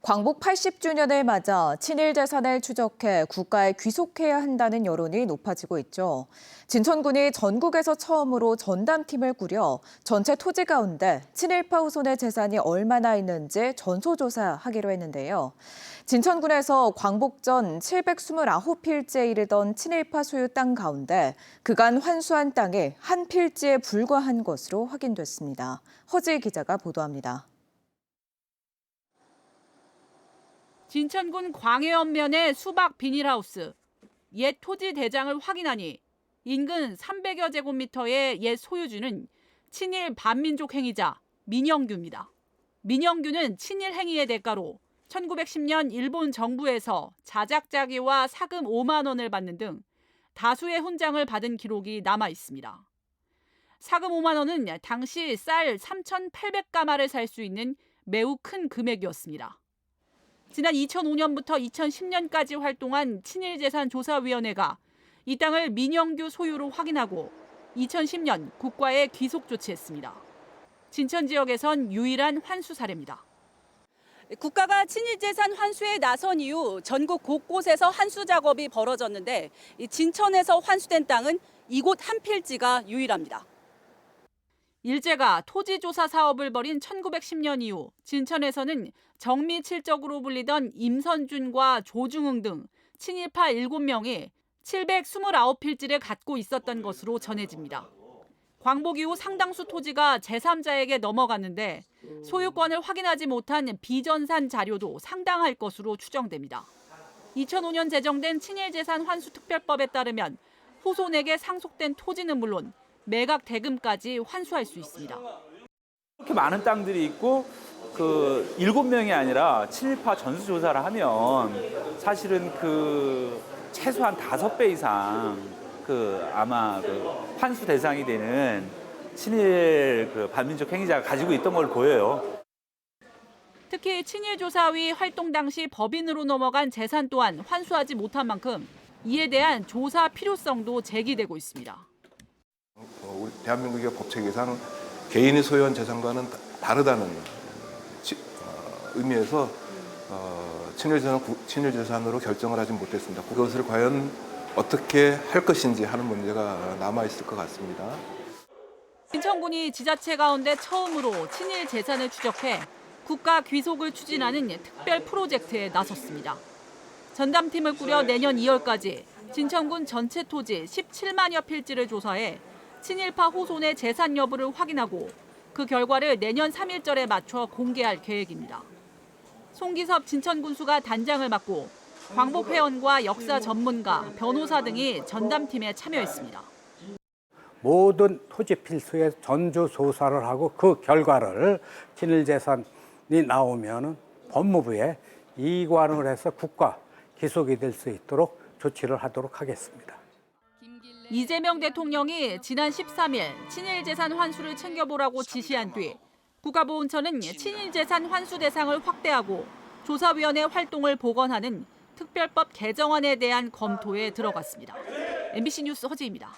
광복 80주년을 맞아 친일 재산을 추적해 국가에 귀속해야 한다는 여론이 높아지고 있죠. 진천군이 전국에서 처음으로 전담팀을 꾸려 전체 토지 가운데 친일파 후손의 재산이 얼마나 있는지 전소조사하기로 했는데요. 진천군에서 광복 전 729필지에 이르던 친일파 소유 땅 가운데 그간 환수한 땅이 한 필지에 불과한 것으로 확인됐습니다. 허지희 기자가 보도합니다. 진천군 광해읍면의 수박 비닐하우스. 옛 토지 대장을 확인하니 인근 300여 제곱미터의 옛 소유주는 친일 반민족 행위자 민영규입니다. 민영규는 친일 행위의 대가로 1910년 일본 정부에서 자작자기와 사금 5만 원을 받는 등 다수의 훈장을 받은 기록이 남아 있습니다. 사금 5만 원은 당시 쌀 3,800가마를 살 수 있는 매우 큰 금액이었습니다. 지난 2005년부터 2010년까지 활동한 친일재산조사위원회가 이 땅을 민영규 소유로 확인하고 2010년 국과에 귀속 조치했습니다. 진천 지역에선 유일한 환수 사례입니다. 국가가 친일재산 환수에 나선 이후 전국 곳곳에서 환수 작업이 벌어졌는데 진천에서 환수된 땅은 이곳 한 필지가 유일합니다. 일제가 토지조사 사업을 벌인 1910년 이후 진천에서는 정미칠적으로 불리던 임선준과 조중흥 등 친일파 7명이 729필지를 갖고 있었던 것으로 전해집니다. 광복 이후 상당수 토지가 제3자에게 넘어갔는데 소유권을 확인하지 못한 비전산 자료도 상당할 것으로 추정됩니다. 2005년 제정된 친일재산 환수특별법에 따르면 후손에게 상속된 토지는 물론 매각 대금까지 환수할 수 있습니다. 이렇게 많은 땅들이 있고 그 7명이 아니라 친일파 전수조사를 하면 사실은 그 최소한 5배 이상 아마 환수 대상이 되는 친일 반민족 행위자가 가지고 있던 걸 보여요. 특히 친일조사위 활동 당시 법인으로 넘어간 재산 또한 환수하지 못한 만큼 이에 대한 조사 필요성도 제기되고 있습니다. 우리 대한민국의 법체계상 개인이 소유한 재산과는 다르다는 의미에서 친일재산으로 결정을 하지 못했습니다. 그것을 과연 어떻게 할 것인지 하는 문제가 남아있을 것 같습니다. 진천군이 지자체 가운데 처음으로 친일 재산을 추적해 국가 귀속을 추진하는 특별 프로젝트에 나섰습니다. 전담팀을 꾸려 내년 2월까지 진천군 전체 토지 17만여 필지를 조사해 친일파 후손의 재산 여부를 확인하고 그 결과를 내년 3.1절에 맞춰 공개할 계획입니다. 송기섭 진천군수가 단장을 맡고 광복회원과 역사 전문가, 변호사 등이 전담팀에 참여했습니다. 모든 토지 필수에 전주 조사를 하고 그 결과를 친일재산이 나오면 법무부에 이관을 해서 국가 기속이 될 수 있도록 조치를 하도록 하겠습니다. 이재명 대통령이 지난 13일 친일재산 환수를 챙겨보라고 지시한 뒤 국가보훈처는 친일재산 환수 대상을 확대하고 조사위원회 활동을 복원하는 특별법 개정안에 대한 검토에 들어갔습니다. MBC 뉴스 허지희입니다.